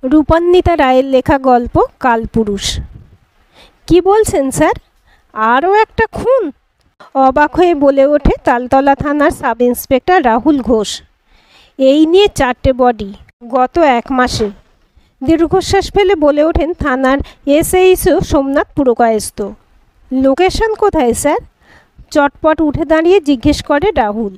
রূপান্বিতা রায়ের লেখা গল্প কালপুরুষ। কি বলছেন স্যার, আরও একটা খুন? অবাক হয়ে বলে ওঠে তালতলা থানার সাব ইন্সপেক্টর রাহুল ঘোষ। এই নিয়ে 4টে বডি গত 1 মাসে। দীর্ঘশ্বাস ফেলে বলে ওঠেন থানার এসএইচও সোমনাথ পুরকায়স্থ। লোকেশন কোথায় স্যার? চটপট উঠে দাঁড়িয়ে জিজ্ঞেস করে রাহুল।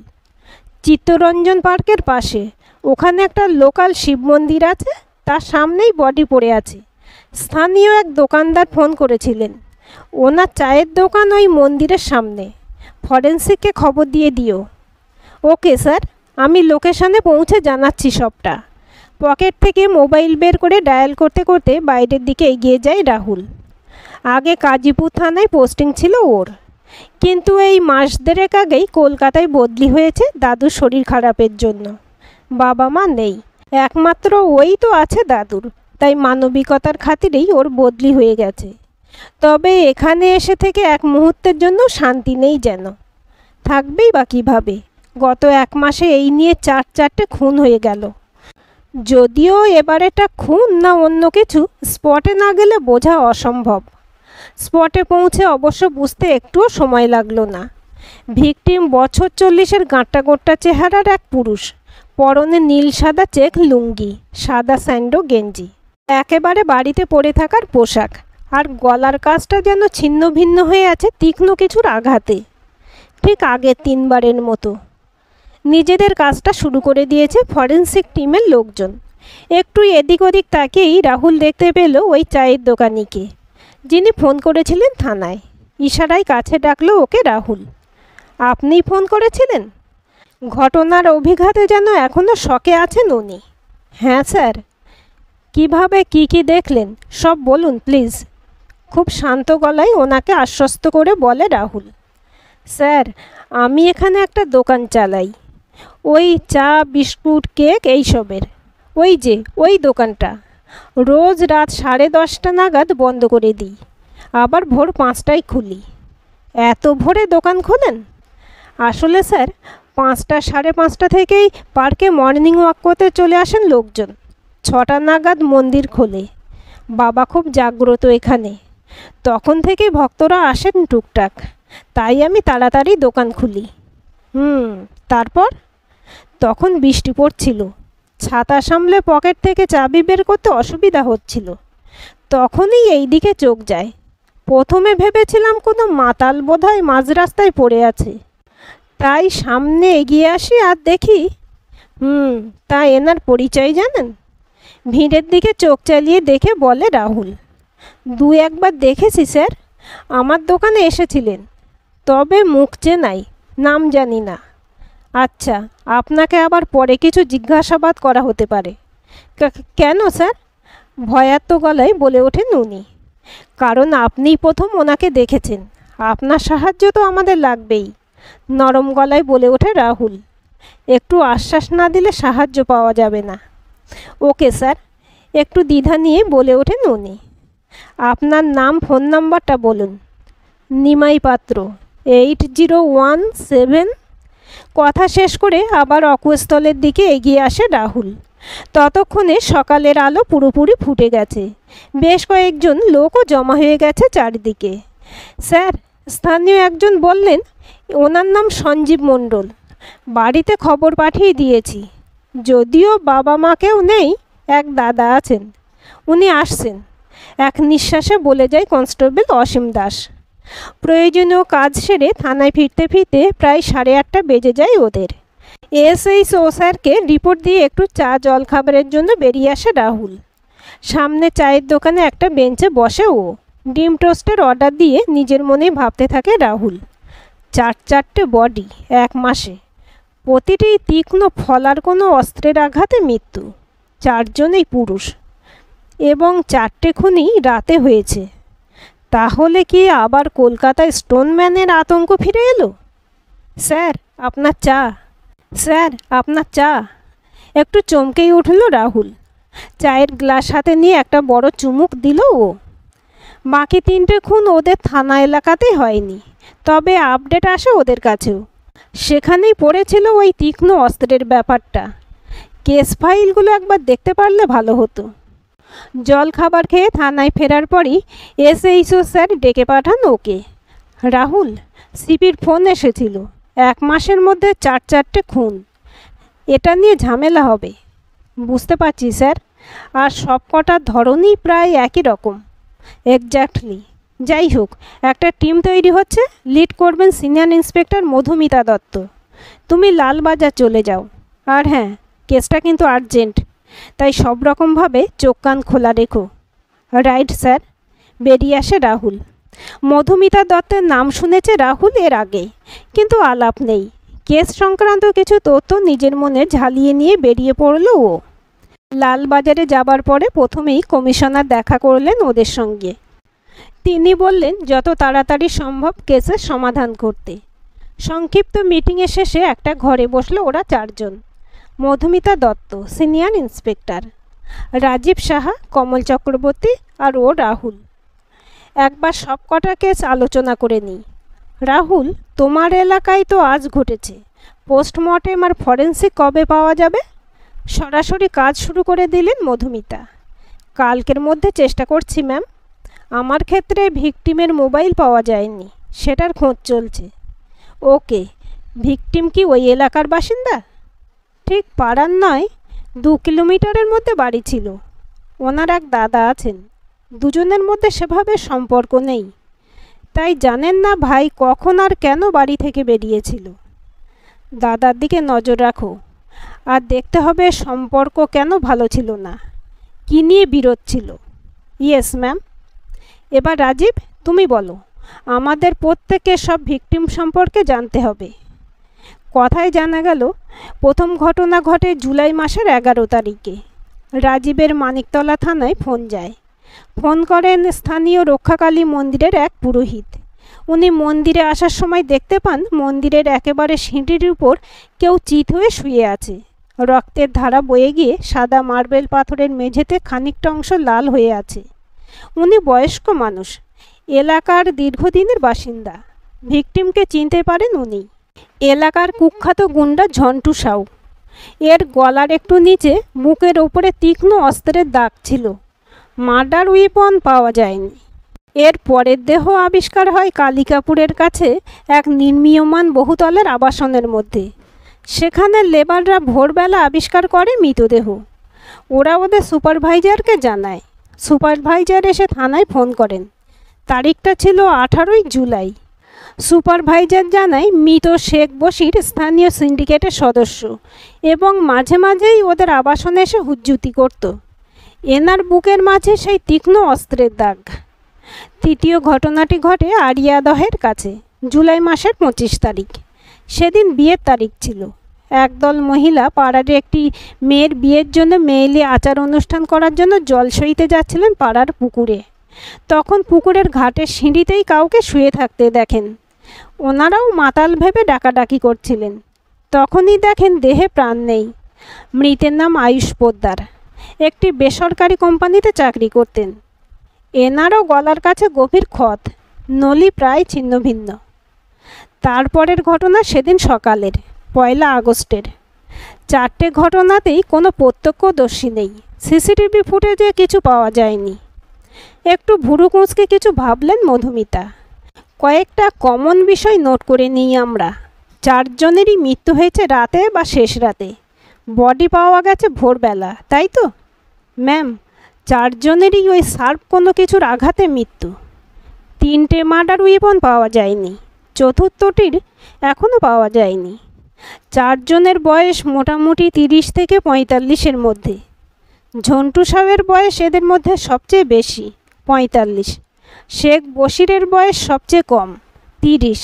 চিত্তরঞ্জন পার্কের পাশে, ওখানে একটা লোকাল শিব মন্দির আছে, তার সামনেই বডি পড়ে আছে। স্থানীয় এক দোকানদার ফোন করেছিলেন, ওনার চায়ের দোকান ওই মন্দিরের সামনে। ফরেন্সিককে খবর দিয়ে দিও। ওকে স্যার, আমি লোকেশনে পৌঁছে জানাচ্ছি সবটা। পকেট থেকে মোবাইল বের করে ডায়াল করতে করতে বাইরের দিকে এগিয়ে যায় রাহুল। আগে কাজীপুর থানায় পোস্টিং ছিল ওর, কিন্তু এই মাস দেড়েক আগেই কলকাতায় বদলি হয়েছে দাদুর শরীর খারাপের জন্য। বাবা মা নেই, একমাত্র ওই তো আছে দাদুর, তাই মানবিকতার খাতিরেই ওর বদলি হয়ে গেছে। তবে এখানে এসে থেকে এক মুহূর্তের জন্য শান্তি নেই যেন। থাকবেই বা কীভাবে? গত 1 মাসে এই নিয়ে 4টে খুন হয়ে গেল। যদিও এবার এটা খুন না অন্য কিছু স্পটে না গেলে বোঝা অসম্ভব। স্পটে পৌঁছে অবশ্য বুঝতে একটুও সময় লাগলো না। ভিকটিম বছর 40-এর গাঁট্টা চেহারার এক পুরুষ, পরনে নীল সাদা চেক লুঙ্গি, সাদা স্যান্ডো গেঞ্জি, একেবারে বাড়িতে পরে থাকার পোশাক, আর গলার কাজটা যেন ছিন্ন ভিন্ন হয়ে আছে তীক্ষ্ণ কিছুর আঘাতে। ঠিক আগের 3বারের মতো। নিজেদের কাজটা শুরু করে দিয়েছে ফরেন্সিক টিমের লোকজন। একটু এদিক ওদিক তাকিয়েই রাহুল দেখতে পেল ওই চায়ের দোকানিকে, যিনি ফোন করেছিলেন থানায়। ইশারায় কাছে ডাকলো ওকে রাহুল। আপনিই ফোন করেছিলেন? ঘটনার অভিঘাতে যেন এখনও শকে আছেন উনি। হ্যাঁ স্যার। কিভাবে কি দেখলেন সব বলুন প্লিজ। খুব শান্ত গলায় ওনাকে আশ্বস্ত করে বলে রাহুল। স্যার, আমি এখানে একটা দোকান চালাই, ওই চা বিস্কুট কেক এইসবের। ওই যে ওই দোকানটা রোজ রাত 10:30 নাগাদ বন্ধ করে দিই, আবার ভোর 5টায় খুলি। এত ভোরে দোকান খোলেন? আসলে স্যার, 5টা 5:30 থেকেই পার্কে মর্নিং ওয়াক করতে চলে আসেন লোকজন। 6টা নাগাদ মন্দির খোলে। বাবা খুব জাগ্রত এখানে, তখন থেকেই ভক্তরা আসেন টুকটাক, তাই আমি তাড়াতাড়ি দোকান খুলি। তারপর? তখন বৃষ্টি পড়ছিল, ছাতা সামলে পকেট থেকে চাবি বের করতে অসুবিধা হচ্ছিল। তখনই এই দিকে চোখ যায়। প্রথমে ভেবেছিলাম কোনো মাতাল বোধহয় মাঝ রাস্তায় পড়ে আছে, তাই সামনে এগিয়ে আসি আর দেখি। তা এনার পরিচয় জানেন? ভিড়ের দিকে চোখ চালিয়ে দেখে বলে রাহুল। 2-1 বার দেখেছি স্যার, আমার দোকানে এসেছিলেন, তবে মুখ চেনাই, নাম জানি না। আচ্ছা, আপনাকে আবার পরে কিছু জিজ্ঞাসাবাদ করা হতে পারে। কেন স্যার? ভয়ার্ত গলায় বলে ওঠেন উনি। কারণ আপনিই প্রথম ওনাকে দেখেছেন, আপনার সাহায্য তো আমাদের লাগবেই। নরম গলায় বলে ওঠে রাহুল। একটু আশ্বাস না দিলে সাহায্য পাওয়া যাবে না। ওকে স্যার, একটু দ্বিধা নিয়ে বলে ওঠেন উনি। আপনার নাম ফোন নাম্বারটা বলুন। নিমাই পাত্র, 8017। কথা শেষ করে আবার অকুস্থলের দিকে এগিয়ে আসে রাহুল। ততক্ষণে সকালের আলো পুরোপুরি ফুটে গেছে। বেশ কয়েকজন লোকও জমা হয়ে গেছে চারদিকে। স্যার, স্থানীয় একজন বললেন ওনার নাম সঞ্জীব মণ্ডল। বাড়িতে খবর পাঠিয়ে দিয়েছি। যদিও বাবা মা কেউ নেই, এক দাদা আছেন, উনি আসছেন। এক নিঃশ্বাসে বলে যায় কনস্টেবল অসীম দাস। প্রয়োজনীয় কাজ সেরে থানায় ফিরতে ফিরতে প্রায় 8:30 বেজে যায় ওদের। এসএইচও স্যারকে রিপোর্ট দিয়ে একটু চা জল খাবারের জন্য বেরিয়ে আসে রাহুল। সামনে চায়ের দোকানে একটা বেঞ্চে বসে ও। ডিম টোস্টের অর্ডার দিয়ে নিজের মনে ভাবতে থাকে রাহুল। 4টে বডি 1 মাসে, প্রতিটি তীক্ষ্ণ ফলার কোনো অস্ত্রের আঘাতে মৃত্যু। 4জনই পুরুষ, এবং 4টে খুনই রাতে হয়েছে। তাহলে কি আবার কলকাতায় স্টোনম্যানের আতঙ্ক ফিরে এলো? স্যার, আপনার চা। স্যার, আপনার চা। একটু চমকেই উঠল রাহুল। চায়ের গ্লাস হাতে নিয়ে একটা বড় চুমুক দিল ও। বাকি 3টে খুন ওদের থানা এলাকাতেই হয়নি, তবে আপডেট আসে ওদের কাছেও। সেখানেই পড়েছিল ওই তীক্ষ্ণ অস্ত্রের ব্যাপারটা। কেস ফাইলগুলো একবার দেখতে পারলে ভালো হতো। জল খাবার খেয়ে থানায় ফেরার পরই এসএইচও স্যার ডেকে পাঠান ওকে। রাহুল, সিপির ফোন এসেছিল, 1 মাসের মধ্যে 4 খুন, এটা নিয়ে ঝামেলা হবে। বুঝতে পারছি স্যার, আর সব কটার ধরনই প্রায় একই রকম। এক্স্যাক্টলি। যাই হোক, একটা টিম তৈরি হচ্ছে, লিড করবেন সিনিয়র ইন্সপেক্টর মধুমিতা দত্ত। তুমি লালবাজার চলে যাও। আর হ্যাঁ, কেসটা কিন্তু আর্জেন্ট, তাই সব রকমভাবে চোখ কান খোলা রেখো। Right sir. বেরিয়ে আসে রাহুল। মধুমিতা দত্তের নাম শুনেছে রাহুল এর আগে, কিন্তু আলাপ নেই। কেস সংক্রান্ত কিছু তথ্য নিজের মনে ঝালিয়ে নিয়ে বেরিয়ে পড়ল ও। লালবাজারে যাবার পরে প্রথমেই কমিশনার দেখা করলেন ওদের সঙ্গে। তিনি বললেন যত তাড়াতাড়ি সম্ভব কেসের সমাধান করতে। সংক্ষিপ্ত মিটিংয়ে শেষে একটা ঘরে বসলো ওরা 4 জন। মধুমিতা দত্ত সিনিয়র ইন্সপেক্টর, রাজীব সাহা, কমল চক্রবর্তী আর ও রাহুল। একবার সব কটা কেস আলোচনা করে নিই। রাহুল, তোমার এলাকায় তো আজ ঘটেছে, পোস্টমর্টেম আর ফরেন্সিক কবে পাওয়া যাবে? সরাসরি কাজ শুরু করে দিলেন মধুমিতা। কালকের মধ্যে চেষ্টা করছি ম্যাম। আমার ক্ষেত্রে ভিকটিমের মোবাইল পাওয়া যায়নি, সেটার খোঁজ চলছে। ওকে, ভিকটিম কি ওই এলাকার বাসিন্দা? ঠিক পাড়ার নয়, 2 কিলোমিটারের মধ্যে বাড়ি ছিল। ওনার এক দাদা আছেন, দুজনের মধ্যে সেভাবে সম্পর্ক নেই, তাই জানেন না ভাই কখন আর কেন বাড়ি থেকে বেরিয়েছিল। দাদার দিকে নজর রাখো, আর দেখতে হবে সম্পর্ক কেন ভালো ছিল না, কী নিয়ে বিরোধ ছিল। Yes ma'am. এবার রাজীব, তুমি বলো। আমাদের প্রত্যেকের সব ভিকটিম সম্পর্কে জানতে হবে। কথায় জানা গেল প্রথম ঘটনা ঘটে জুলাই মাসের 11 তারিখে। রাজীবের মানিকতলা থানায় ফোন যায়। ফোন করেন স্থানীয় রক্ষাকালী মন্দিরের এক পুরোহিত। উনি মন্দিরে আসার সময় দেখতে পান মন্দিরের একেবারে সিঁড়ির উপর কেউ চিত হয়ে শুয়ে আছে। রক্তের ধারা বয়ে গিয়ে সাদা মার্বেল পাথরের মেঝেতে খানিকটা অংশ লাল হয়ে আছে। উনি বয়স্ক মানুষ, এলাকার দীর্ঘদিনের বাসিন্দা। ভিকটিমকে চিনতে পারেন উনি, এলাকার কুখ্যাত গুন্ডা ঝন্টু সাউ। এর গলার একটু নিচে বুকের ওপরে তীক্ষ্ণ অস্ত্রের দাগ ছিল। মার্ডার উইপন পাওয়া যায়নি। এর পরের দেহ আবিষ্কার হয় কালিকাপুরের কাছে এক নির্মীয়মান বহুতলের আবাসনের মধ্যে। সেখানে লেবাররা ভোরবেলা আবিষ্কার করে মৃতদেহ। ওরা ওদের সুপারভাইজারকে জানায়। সুপারভাইজার এসে থানায় ফোন করেন। তারিখটা ছিল 18 জুলাই। সুপারভাইজার জানায় মৃত শেখ বশির স্থানীয় সিন্ডিকেটের সদস্য এবং মাঝে মাঝেই ওদের আবাসনে এসে হুজ্জুতি করত। এনার বুকের মাঝে সেই তীক্ষ্ণ অস্ত্রের দাগ। তৃতীয় ঘটনাটি ঘটে আরিয়াদহের কাছে জুলাই মাসের 25 তারিখ। সেদিন বিয়ের তারিখ ছিল। একদল মহিলা পাড়ার একটি মেয়ের বিয়ের জন্য মেয়েলি আচার অনুষ্ঠান করার জন্য জল সইতে যাচ্ছিলেন পাড়ার পুকুরে। তখন পুকুরের ঘাটের সিঁড়িতেই কাউকে শুয়ে থাকতে দেখেন। ওনারাও মাতাল ভেবে ডাকাডাকি করছিলেন। তখনই দেখেন দেহে প্রাণ নেই। মৃতের নাম আয়ুষ পোদ্দার, একটি বেসরকারি কোম্পানিতে চাকরি করতেন। এনারও গলার কাছে গভীর ক্ষত, নলি প্রায় ছিন্ন ভিন্ন। তারপরের ঘটনা সেদিন সকালের 1 আগস্টের। 4টে ঘটনাতেই কোনো প্রত্যক্ষদর্শী নেই। সিসিটিভি ফুটেজে কিছু পাওয়া যায়নি। একটু ভুরু কুঁচকে কিছু ভাবলেন মধুমিতা। কয়েকটা কমন বিষয় নোট করে নিই আমরা। 4 জনেরই মৃত্যু হয়েছে রাতে বা শেষ রাতে। বডি পাওয়া গেছে ভোরবেলা, তাই তো? ম্যাম, 4 জনেরই ওই শার্প কোনো কিছুর আঘাতে মৃত্যু। 3টে মার্ডার উইপন পাওয়া যায়নি। চতুর্থটির এখনও পাওয়া যায়নি। 4 জনের বয়স মোটামুটি 30 থেকে 45-এর মধ্যে। ঝন্টু সাহের বয়স এদের মধ্যে সবচেয়ে বেশি, 45। শেখ বশিরের বয়স সবচেয়ে কম, 30।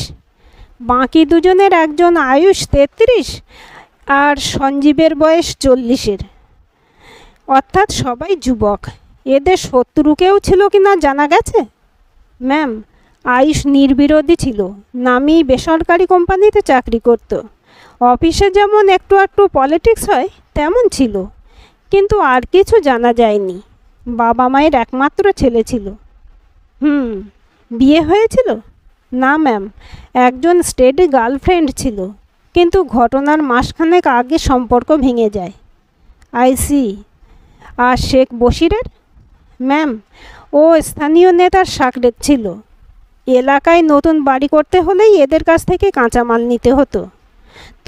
বাকি দুজনের একজন আয়ুষ 33 আর সঞ্জীবের বয়স 40-এর। অর্থাৎ সবাই যুবক। এদের শত্রু কেউ ছিল কি না জানা গেছে? ম্যাম, আয়ুষ নির্বিরোধী ছিল, নামি বেসরকারি কোম্পানিতে চাকরি করত। অফিসে যেমন একটু একটু পলিটিক্স হয় তেমন ছিল, কিন্তু আর কিছু জানা যায়নি। বাবা মায়ের একমাত্র ছেলে ছিল। বিয়ে হয়েছিল? না ম্যাম, একজন স্টেডি গার্লফ্রেন্ড ছিল, কিন্তু ঘটনার মাসখানেক আগে সম্পর্ক ভেঙে যায়। I see. আর শেখ বশিরের? ম্যাম, ও স্থানীয় নেতার সাকরেদ ছিল। এলাকায় নতুন বাড়ি করতে হলেই এদের কাছ থেকে কাঁচামাল নিতে হতো।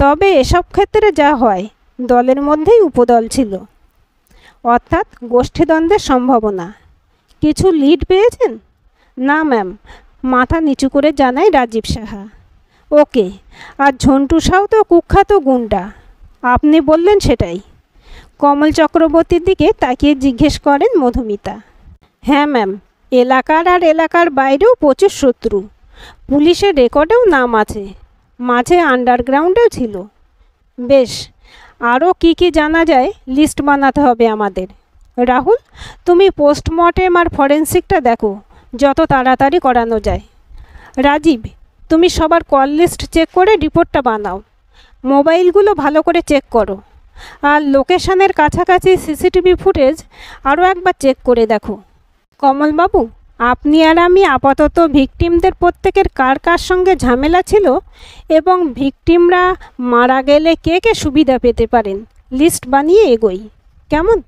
তবে এসব ক্ষেত্রে যা হয়, দলের মধ্যেই উপদল ছিল, অর্থাৎ গোষ্ঠীদ্বন্দ্বের সম্ভাবনা। কিছু লিড পেয়েছেন? না ম্যাম, মাথা নিচু করে জানায় রাজীব সাহা। ওকে, আর ঝন্টু সাউ তো কুখ্যাত গুন্ডা, আপনি বললেন সেটাই? কমল চক্রবর্তীর দিকে তাকিয়ে জিজ্ঞেস করেন মধুমিতা। হ্যাঁ ম্যাম, এলাকার আর এলাকার বাইরেও প্রচুর শত্রু। পুলিশের রেকর্ডেও নাম আছে, মাঝে আন্ডারগ্রাউন্ডেও ছিল। বেশ, আরও কি জানা যায় লিস্ট বানাতে হবে আমাদের। রাহুল, তুমি পোস্টমর্টেম আর ফরেন্সিকটা দেখো, যত তাড়াতাড়ি করানো যায়। রাজীব, তুমি সবার কল লিস্ট চেক করে রিপোর্টটা বানাও। মোবাইলগুলো ভালো করে চেক করো, আর লোকেশনের কাছাকাছি সিসিটিভি ফুটেজ আরও একবার চেক করে দেখো। কমলবাবু, আপনি আর আমি আপাতত ভিকটিমদের প্রত্যেকের কার কার সঙ্গে ঝামেলা ছিল এবং ভিকটিমরা মারা গেলে কে কে সুবিধা পেতে পারেন লিস্ট বানিয়ে এগোই, কেমন?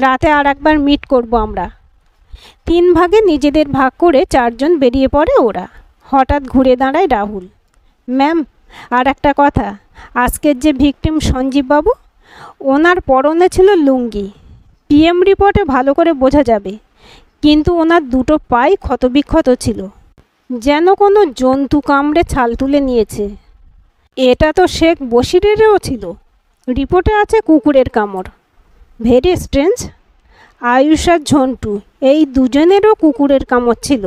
রাতে আর একবার মিট করব আমরা। 3 ভাগে নিজেদের ভাগ করে 4 জন বেরিয়ে পড়ে ওরা। হঠাৎ ঘুরে দাঁড়ায় রাহুল। ম্যাম, আর একটা কথা, আজকের যে ভিকটিম সঞ্জীববাবু, ওনার পরনে ছিল লুঙ্গি। পিএম রিপোর্টে ভালো করে বোঝা যাবে, কিন্তু ওনার দুটো পাই ক্ষতবিক্ষত ছিল, যেন কোনো জন্তু কামড়ে ছাল তুলে নিয়েছে। এটা তো শেখ বশিরেরও ছিল, রিপোর্টে আছে কুকুরের কামড়। Very strange. আয়ুষ আর ঝন্টু, এই দুজনেরও কুকুরের কামড় ছিল,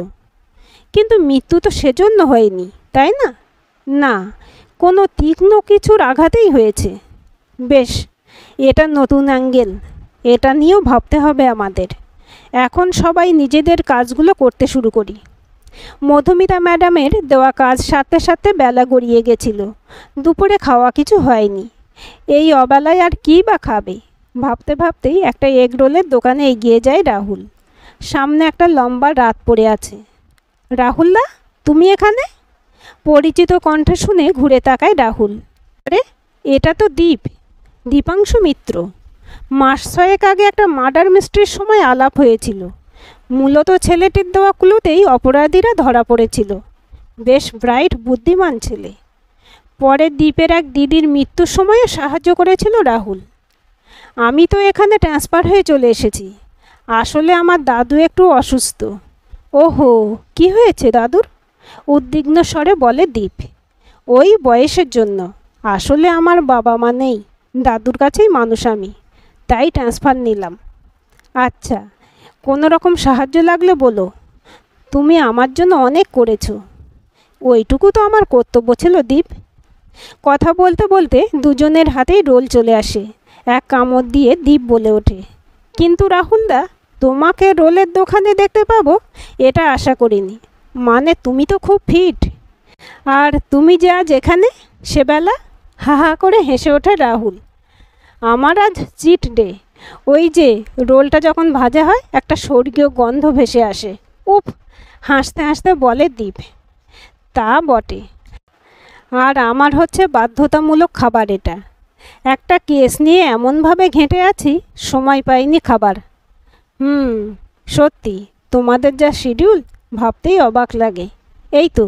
কিন্তু মৃত্যু তো সেজন্য হয়নি, তাই না? না, কোনো তীক্ষ্ণ কিছুর আঘাতেই হয়েছে। বেশ, এটা নতুন অ্যাঙ্গেল, এটা নিয়েও ভাবতে হবে আমাদের। এখন সবাই নিজেদের কাজগুলো করতে শুরু করি। মধুমিতা ম্যাডামের দেওয়া কাজ সারতে সারতে বেলা গড়িয়ে গেছিল। দুপুরে খাওয়া কিছু হয়নি। এই অবেলায় আর কী বা খাবে? ভাবতে ভাবতেই একটা এগ রোলের দোকানে এগিয়ে যায় রাহুল। সামনে একটা লম্বা রাত পড়ে আছে। রাহুলদা, তুমি এখানে? পরিচিত কণ্ঠ শুনে ঘুরে তাকায় রাহুল। আরে, এটা তো দীপাংশু মিত্র। মাস 6 আগে একটা মার্ডার মিস্ট্রির সময় আলাপ হয়েছিল। মূলত ছেলেটির দেওয়া ক্লুতেই অপরাধীরা ধরা পড়েছিল। বেশ ব্রাইট, বুদ্ধিমান ছেলে। পরে দ্বীপের এক দিদির মৃত্যুর সময়ে সাহায্য করেছিল রাহুল। আমি তো এখানে ট্রান্সফার হয়ে চলে এসেছি। আসলে আমার দাদু একটু অসুস্থ। ওহো, কি হয়েছে দাদুর? উদ্বিগ্ন স্বরে বলে দীপ। ওই বয়সের জন্য। আসলে আমার বাবা মা নেই, দাদুর কাছেই মানুষ আমি, তাই ট্রান্সফার নিলাম। আচ্ছা, কোনো রকম সাহায্য লাগলে বলো। তুমি আমার জন্য অনেক করেছো। ওইটুকু তো আমার কর্তব্য ছিল দীপ। কথা বলতে বলতে দুজনের হাতেই রোল চলে আসে। এক কামড় দিয়ে দীপ বলে ওঠে, কিন্তু রাহুলদা, তোমাকে রোলের দোকানে দেখতে পাবো এটা আশা করিনি। মানে তুমি তো খুব ফিট। আর তুমি যে আজ এখানে সেবেলা? হা হা করে হেসে ওঠে রাহুল। আমার আজ চিট ডে। ওই যে রোলটা যখন ভাজা হয় একটা স্বর্গীয় গন্ধ ভেসে আসে। উফ, হাসতে হাসতে বলে দীপ। তা বটে, আর আমার হচ্ছে বাধ্যতামূলক খাবার এটা। একটা কেস নিয়ে এমনভাবে ঘেঁটে আছি, সময় পাইনি খাবার। সত্যি, তোমাদের যা শিডিউল, ভাবতেই অবাক লাগে। এই তো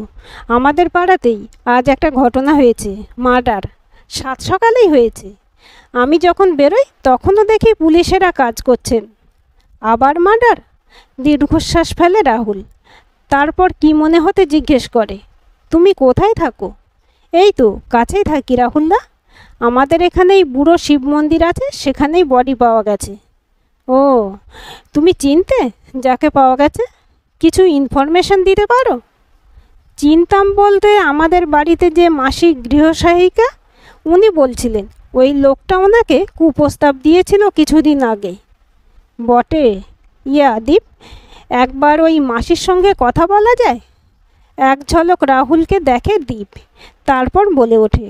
আমাদের পাড়াতেই আজ একটা ঘটনা হয়েছে, মার্ডার। 7 সকালেই হয়েছে। আমি যখন বেরোই তখনও দেখি পুলিশেরা কাজ করছেন। আবার মার্ডার? দীর্ঘশ্বাস ফেলে রাহুল। তারপর কি মনে হতে জিজ্ঞেস করে, তুমি কোথায় থাকো? এই তো কাছেই থাকি রাহুলদা। আমাদের এখানেই বুড়ো শিব মন্দির আছে, সেখানেই বডি পাওয়া গেছে। ও, তুমি চিনতে যাকে পাওয়া গেছে? কিছু ইনফরমেশন দিতে পারো? চিনতাম বলতে, আমাদের বাড়িতে যে মাসিক গৃহসহায়িকা, উনি বলছিলেন ওই লোকটা ওনাকে কুপ্রস্তাব দিয়েছিল কিছুদিন আগে। বটে। ইয়া দীপ, একবার ওই মাসির সঙ্গে কথা বলা যায়? এক ঝলক রাহুলকে দেখে দীপ, তারপর বলে ওঠে,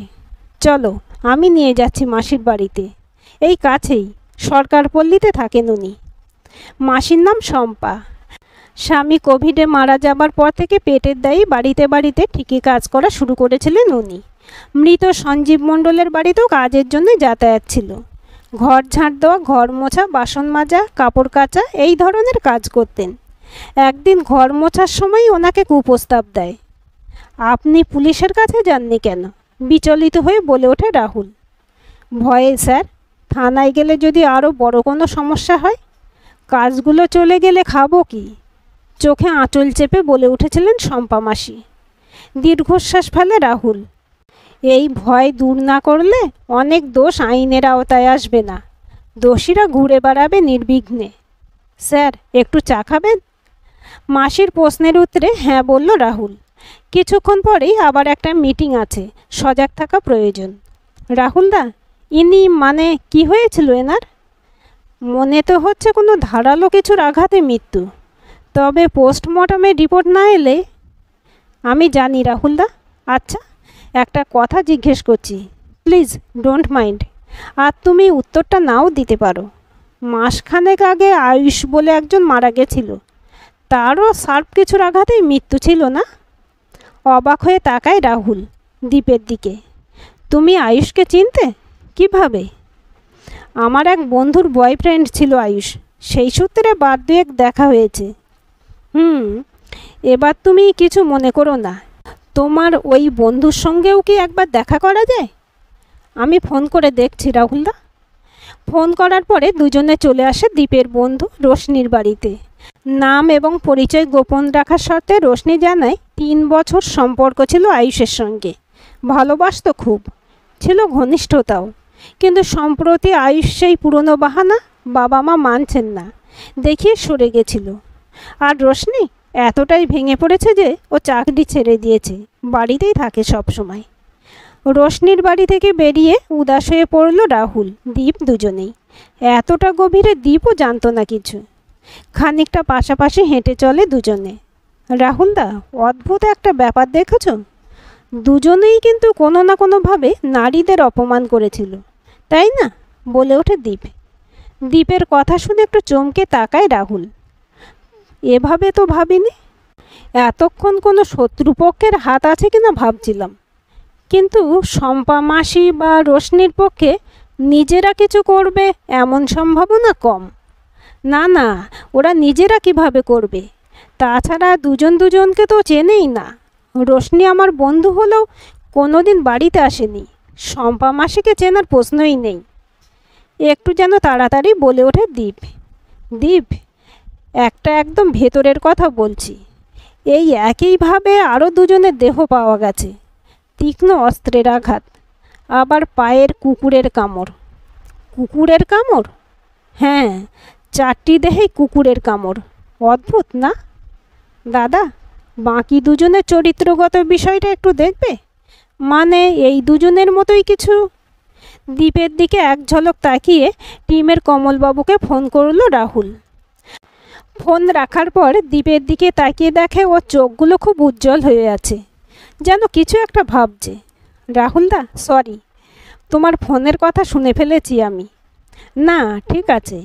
চলো আমি নিয়ে যাচ্ছি মাসির বাড়িতে। এই কাছেই, সরকার পল্লীতে থাকেন উনি। মাসির নাম শম্পা। স্বামী কোভিডে মারা যাবার পর থেকে পেটের দায়ে বাড়িতে বাড়িতে ঠিকই কাজ করা শুরু করেছিলেন উনি। মৃত সঞ্জীব মণ্ডলের বাড়িতেও কাজের জন্য যাতায়াত ছিল। ঘর ঝাঁট দেওয়া, ঘর মোছা, বাসন মাজা, কাপড় কাচা এই ধরনের কাজ করতেন। একদিন ঘর মোছার সময় ওনাকে কুপ্রস্তাব দেয়। আপনি পুলিশের কাছে যাননি কেন? বিচলিত হয়ে বলে ওঠে রাহুল। ভয়ে স্যার, থানায় গেলে যদি আরও বড় কোনো সমস্যা হয়। কাজগুলো চলে গেলে খাবো কি? চোখে আঁচল চেপে বলে উঠেছিলেন শম্পা মাসি। দীর্ঘশ্বাস ফেলে রাহুল। এই ভয় দূর না করলে অনেক দোষ আইনের আওতায় আসবে না, দোষীরা ঘুরে বেড়াবে নির্বিঘ্নে। স্যার, একটু চা খাবেন? মাসির প্রশ্নের উত্তরে হ্যাঁ বলল রাহুল। কিছুক্ষণ পরেই আবার একটা মিটিং আছে, সজাগ থাকা প্রয়োজন। রাহুলদা, ইনি মানে কি হয়েছিল এনার? মনে তো হচ্ছে কোনো ধারালো কিছুর আঘাতে মৃত্যু, তবে পোস্টমর্টমের রিপোর্ট না এলে। আমি জানি রাহুলদা। আচ্ছা, একটা কথা জিজ্ঞেস করছি, প্লিজ ডোন্ট মাইন্ড। আর তুমি উত্তরটা নাও দিতে পারো। মাসখানেক আগে আয়ুষ বলে একজন মারা গেছিল, তারও শার্প কিছুর আঘাতেই মৃত্যু ছিল না? অবাক হয়ে তাকায় রাহুল দীপের দিকে। তুমি আয়ুষকে চিনতে? কিভাবে? আমার এক বন্ধুর বয়ফ্রেন্ড ছিল আয়ুষ, সেই সূত্রে বার দুয়েক দেখা হয়েছে। এবার তুমি কিছু মনে করো না। তোমার ওই বন্ধুর সঙ্গেও কি একবার দেখা করা যায়? আমি ফোন করে দেখছি রাহুলদা। ফোন করার পরে দুজনে চলে আসে দীপের বন্ধু রোশনির বাড়িতে। নাম এবং পরিচয় গোপন রাখার শর্তে রোশনি জানায় 3 বছর সম্পর্ক ছিল আয়ুষের সঙ্গে। ভালোবাসত খুব, ছিল ঘনিষ্ঠতাও। কিন্তু সম্প্রতি আয়ুষ সেই পুরনো বাহানা, বাবা মা মানছেন না, দেখিয়ে সরে গেছিল। আর রোশনি এতটাই ভেঙে পড়েছে যে ও চাকরি ছেড়ে দিয়েছে, বাড়িতেই থাকে সব সময়। রোশনির বাড়ি থেকে বেরিয়ে উদাস হয়ে পড়ল রাহুল, দীপ দুজনেই। এতটা গভীরে দীপও জানতো না কিছু। খানিকটা পাশাপাশি হেঁটে চলে দুজনে। রাহুলদা, অদ্ভুত একটা ব্যাপার দেখেছ? দুজনেই কিন্তু কোনো না কোনোভাবে নারীদের অপমান করেছিল, তাই না? বলে ওঠে দীপ। দীপের কথা শুনে একটু চমকে তাকায় রাহুল। এভাবে তো ভাবিনি। এতক্ষণ কোনো শত্রুপক্ষের হাত আছে কিনা ভাবছিলাম, কিন্তু শম্পা মাসি বা রোশনির পক্ষে নিজেরা কিছু করবে এমন সম্ভাবনা কম। না না, ওরা নিজেরা কিভাবে করবে? তাছাড়া দুজন দুজনকে তো চেনেই না। রোশনি আমার বন্ধু হলেও কোনোদিন বাড়িতে আসেনি, শম্পা মাসিকে চেনার প্রশ্নই নেই। একটু যেন তাড়াতাড়ি বলে ওঠে দীপ। দীপ, একটা একদম ভেতরের কথা বলছি। এই একইভাবে আরও দুজনের দেহ পাওয়া গেছে, তীক্ষ্ণ অস্ত্রের আঘাত, আবার পায়ের কুকুরের কামড়। কুকুরের কামড়? হ্যাঁ, 4টি দেহেই কুকুরের কামড়। অদ্ভুত না দাদা? বাকি দুজনের চরিত্রগত বিষয়টা একটু দেখবে, মানে এই দুজনের মতোই কিছু। দীপের দিকে এক ঝলক তাকিয়ে টিমের কমলবাবুকে ফোন করল রাহুল। ফোন রাখার পর দীপের দিকে তাকিয়ে দেখে ওর চোখগুলো খুব উজ্জ্বল হয়ে আছে, যেন কিছু একটা ভাবছে। রাহুলদা, সরি, তোমার ফোনের কথা শুনে ফেলেছি আমি। না, ঠিক আছে,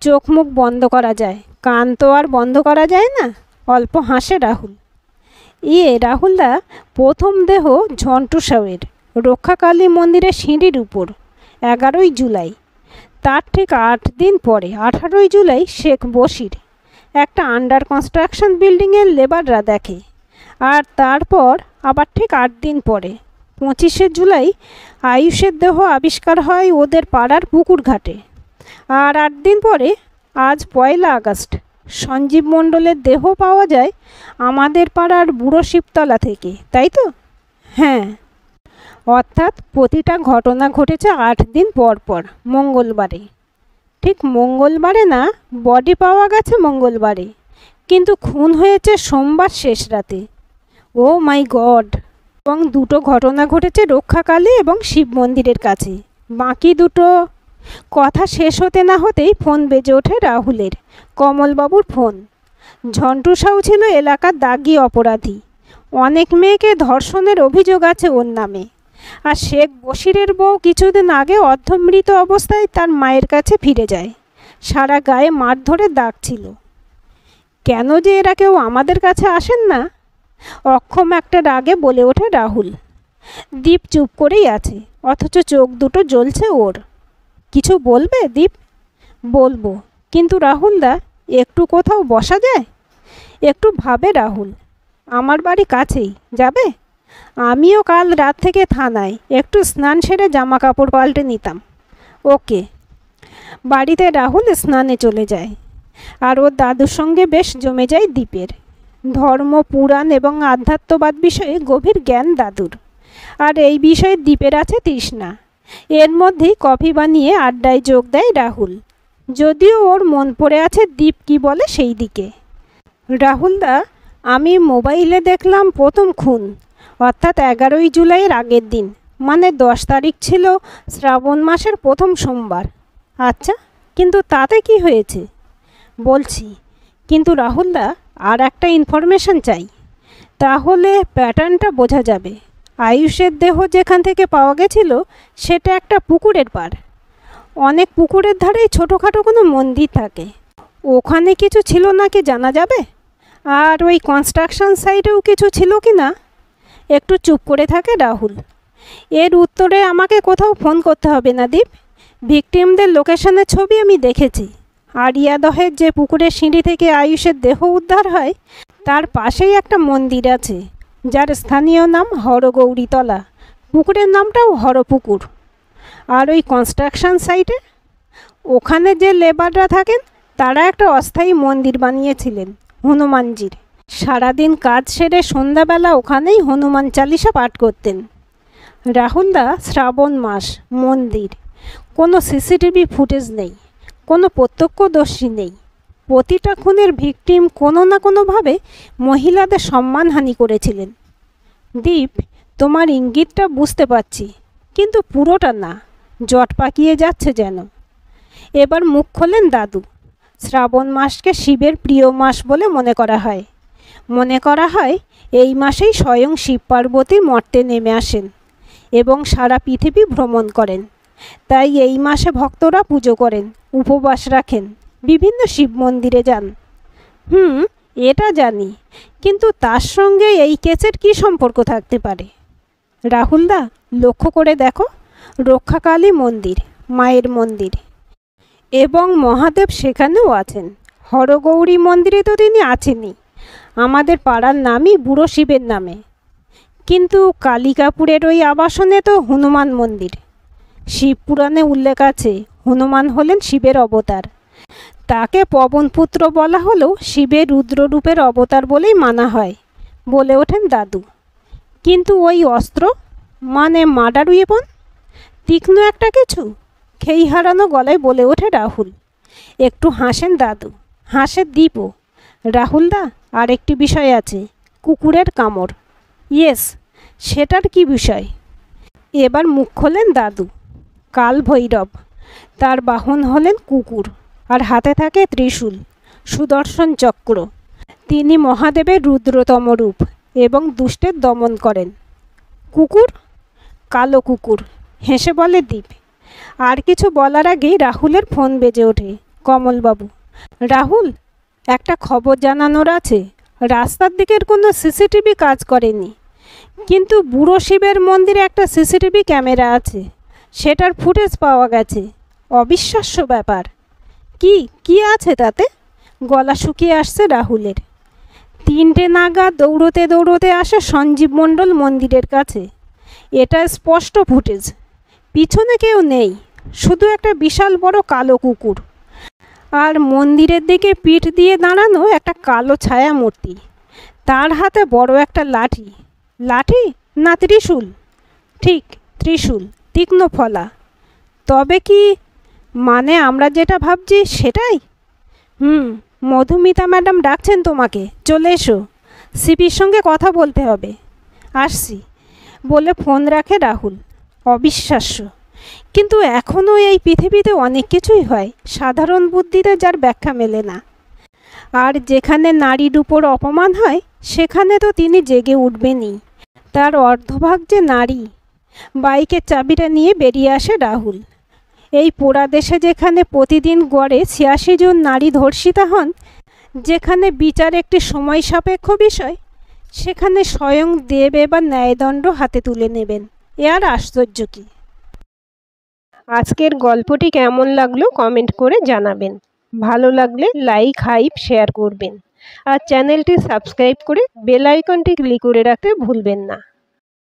চোখ মুখ বন্ধ করা যায়, কান তো আর বন্ধ করা যায় না। অল্প হাসে রাহুল। রাহুলদা, প্রথম দেহ ঝন্টু সাউয়ের, রক্ষাকালী মন্দিরের সিঁড়ির উপর, 11ই জুলাই। তার ঠিক 8 দিন পরে 18ই জুলাই শেখ বশির একটা আন্ডার কনস্ট্রাকশন বিল্ডিংয়ের লেবাররা দেখে। আর তারপর আবার ঠিক 8 দিন পরে 25শে জুলাই আয়ুষের দেহ আবিষ্কার হয় ওদের পাড়ার পুকুর ঘাটে। আর 8 দিন পরে আজ 1 আগস্ট সঞ্জীব মণ্ডলের দেহ পাওয়া যায় আমাদের পাড়ার বুড়ো শিবতলা থেকে, তাই তো? হ্যাঁ, অর্থাৎ প্রতিটা ঘটনা ঘটেছে 8 দিন পর পর, মঙ্গলবারে। ঠিক মঙ্গলবারে না, বডি পাওয়া গেছে মঙ্গলবারে, কিন্তু খুন হয়েছে সোমবার শেষ রাতে। ও মাই গড! এবং 2টো ঘটনা ঘটেছে রক্ষাকালী এবং শিব মন্দিরের কাছে। বাকি 2টো। কথা শেষ হতে না হতেই ফোন বেজে ওঠে রাহুলের, কমলবাবুর ফোন। ঝন্টু সাউ ছিল এলাকার দাগি অপরাধী, অনেক মেয়েকে ধর্ষণের অভিযোগ আছে ওর নামে। আর শেখ বশিরের বউ কিছুদিন আগে অর্ধমৃত অবস্থায় তার মায়ের কাছে ফিরে যায়, সারা গায়ে মারধরের দাগ ছিল। কেন যে এরা কেউ আমাদের কাছে আসেন না? অক্ষম একটা রাগে বলে ওঠে রাহুল। দীপ চুপ করেই আছে, অথচ চোখ দুটো জ্বলছে ওর। কিছু বলবে দীপ? বলবো, কিন্তু রাহুলদা একটু কোথাও বসা যায়? একটু ভাবে রাহুল। আমার বাড়ি কাছেই, যাবে? আমিও কাল রাত থেকে থানায়, একটু স্নান সেরে জামা কাপড় পাল্টে নিতাম। ওকে। বাড়িতে রাহুল স্নানে চলে যায়, আর ওর দাদুর সঙ্গে বেশ জমে যায় দীপের। ধর্ম, পুরাণ এবং আধ্যাত্মবাদ বিষয়ে গভীর জ্ঞান দাদুর, আর এই বিষয়ে দীপের আছে তৃষ্ণা। এর মধ্যেই কফি বানিয়ে আড্ডায় যোগ দেয় রাহুল, যদিও ওর মন পড়ে আছে দীপ কি বলে সেই দিকে। রাহুলদা, আমি মোবাইলে দেখলাম প্রথম খুন, অর্থাৎ 11ই জুলাইয়ের আগের দিন, মানে 10 তারিখ ছিল শ্রাবণ মাসের প্রথম সোমবার। আচ্ছা, কিন্তু তাতে কি হয়েছে? বলছি, কিন্তু রাহুলদা আর একটা ইনফরমেশন চাই, তাহলে প্যাটার্নটা বোঝা যাবে। আয়ুষের দেহ যেখান থেকে পাওয়া গেছিল সেটা একটা পুকুরের পাড়। অনেক পুকুরের ধারেই ছোটোখাটো কোনো মন্দির থাকে, ওখানে কিছু ছিল নাকি জানা যাবে? আর ওই কনস্ট্রাকশন সাইটেও কিছু ছিল কি না? একটু চুপ করে থাকে রাহুল। এর উত্তরে আমাকে কোথাও ফোন করতে হবে না দীপ। ভিকটিমদের লোকেশনের ছবি আমি দেখেছি। আরিয়াদহের যে পুকুরের সিঁড়ি থেকে আয়ুষের দেহ উদ্ধার হয় তার পাশেই একটা মন্দির আছে, যার স্থানীয় নাম হরগৌরীতলা। পুকুরের নামটাও হরপুকুর। আর ওই কনস্ট্রাকশন সাইটে ওখানে যে লেবাররা থাকেন তারা একটা অস্থায়ী মন্দির বানিয়েছিলেন হনুমানজির। সারাদিন কাজ সেরে সন্ধ্যাবেলা ওখানেই হনুমান চালিসা পাঠ করতেন। রাহুলদা, শ্রাবণ মাস, মন্দির, কোনো সিসিটিভি ফুটেজ নেই, কোনো প্রত্যক্ষদর্শী নেই। প্রতিটা খুনের ভিকটিম কোনো না কোনোভাবে মহিলাদের সম্মানহানি করেছিলেন। দীপ, তোমার ইঙ্গিতটা বুঝতে পারছি, কিন্তু পুরোটা না, জট পাকিয়ে যাচ্ছে যেন। এবার মুখ খোলেন দাদু। শ্রাবণ মাসকে শিবের প্রিয় মাস বলে মনে করা হয়। মনে করা হয় এই মাসেই স্বয়ং শিব পার্বতী মর্তে নেমে আসেন এবং সারা পৃথিবী ভ্রমণ করেন। তাই এই মাসে ভক্তরা পুজো করেন, উপবাস রাখেন, বিভিন্ন শিব মন্দিরে যান। এটা জানি, কিন্তু তার সঙ্গে এই কেসের কী সম্পর্ক থাকতে পারে? রাহুলদা, লক্ষ্য করে দেখো, রক্ষাকালী মন্দির, মায়ের মন্দির, এবং মহাদেব সেখানেও আছেন। হরগৌরী মন্দিরে তো তিনি আছেনই, আমাদের পাড়ার নামই বুড়ো শিবের নামে। কিন্তু কালিকাপুরের ওই আবাসনে তো হনুমান মন্দির। শিব পুরাণে উল্লেখ আছে হনুমান হলেন শিবের অবতার। তাকে পবনপুত্র বলা হলেও শিবের রুদ্ররূপের অবতার বলেই মানা হয়, বলে ওঠেন দাদু। কিন্তু ওই অস্ত্র, মানে মার্ডার ওয়েপন, তীক্ষ্ণ একটা কিছু, খেই হারানো গলায় বলে ওঠে রাহুল। একটু হাসেন দাদু, হাসে দীপও। রাহুলদা, আর একটি বিষয় আছে, কুকুরের কামড়। ইয়েস, সেটার কি বিষয়? এবার মুখ খোলেন দাদু। কাল ভৈরব, তার বাহন হলেন কুকুর, আর হাতে থাকে ত্রিশূল, সুদর্শন চক্র। তিনি মহাদেবের রুদ্রতম রূপ এবং দুষ্টের দমন করেন। কুকুর? কালো কুকুর, হেসে বলে দীপ। আর কিছু বলার আগেই রাহুলের ফোন বেজে ওঠে। কমলবাবু। রাহুল, একটা খবর জানানোর আছে। রাস্তার দিকের কোনো সিসিটিভি কাজ করেনি, কিন্তু বুড়ো শিবের মন্দিরে একটা সিসিটিভি ক্যামেরা আছে, সেটার ফুটেজ পাওয়া গেছে। অবিশ্বাস্য ব্যাপার। কি আছে তাতে? গলা শুকিয়ে আসছে রাহুলের। 3টে নাগাদ দৌড়তে দৌড়তে আসে সঞ্জীব মণ্ডল মন্দিরের কাছে। এটা স্পষ্ট ফুটেজ। পিছনে কেউ নেই, শুধু একটা বিশাল বড় কালো কুকুর, আর মন্দিরের দিকে পিঠ দিয়ে দাঁড়ানো একটা কালো ছায়া মূর্তি। তার হাতে বড় একটা লাঠি। লাঠি না ত্রিশূল? ঠিক, ত্রিশূল, তীক্ষ্ণ ফলা। তবে কি, মানে আমরা যেটা ভাবছি সেটাই? মধুমিতা ম্যাডাম ডাকছেন তোমাকে, চলে এসো, সিপির সঙ্গে কথা বলতে হবে। আসছি, বলে ফোন রাখে রাহুল। অবিশ্বাস্য, কিন্তু এখনও এই পৃথিবীতে অনেক কিছুই হয় সাধারণ বুদ্ধিতে যার ব্যাখ্যা মেলে না। আর যেখানে নারীর উপর অপমান হয় সেখানে তো তিনি জেগে উঠবেনই। তার অর্ধভাগ যে নারী। বাইকের চাবিটা নিয়ে বেরিয়ে আসে রাহুল। এই পোড়া দেশে যেখানে প্রতিদিন গড়ে 86 জন নারী ধর্ষিতা হন, যেখানে বিচার একটি সময় সাপেক্ষ বিষয়, সেখানে স্বয়ং দেব এবার ন্যায়দণ্ড হাতে তুলে নেবেন। এ আর আশ্চর্য কি? আজকের গল্পটি কেমন লাগলো কমেন্ট করে জানাবেন। ভালো লাগলে লাইক হাইপ শেয়ার করবেন আর চ্যানেলটি সাবস্ক্রাইব করে বেল আইকনটি ক্লিক করে রাখতে ভুলবেন না।